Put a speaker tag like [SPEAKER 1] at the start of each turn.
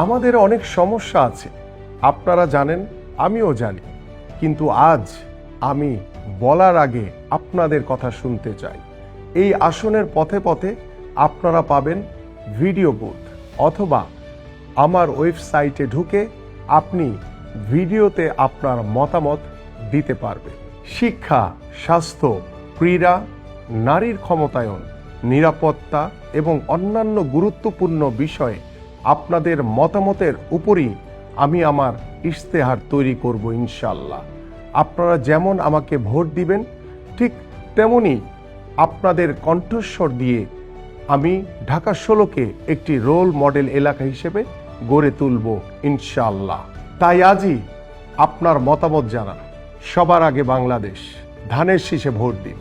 [SPEAKER 1] আমাদের অনেক সমস্যা আছে, আপনারা জানেন, আমিও জানি, কিন্তু আজ আমি বলার আগে আপনাদের কথা শুনতে চাই। এই আসনের পথে পথে আপনারা পাবেন ভিডিও বুথ, অথবা আমার ওয়েবসাইটে ঢুকে আপনি ভিডিওতে আপনার মতামত দিতে পারবেন। শিক্ষা, স্বাস্থ্য, ক্রীড়া, নারীর ক্ষমতায়ন, নিরাপত্তা এবং অন্যান্য গুরুত্বপূর্ণ বিষয়ে আপনাদের মতামতের উপরই আমি আমার ইশতেহার তৈরি করব ইনশাআল্লাহ। আপনারা যেমন আমাকে ভোট দিবেন, ঠিক তেমনি আপনাদের কণ্ঠস্বর দিয়ে আমি ঢাকা 16কে একটি রোল মডেল এলাকা হিসেবে গড়ে তুলব ইনশাআল্লাহ। তাই আজই আপনার মতামত জানান। সবার আগে বাংলাদেশ, ধানের শীষে ভোট দিন।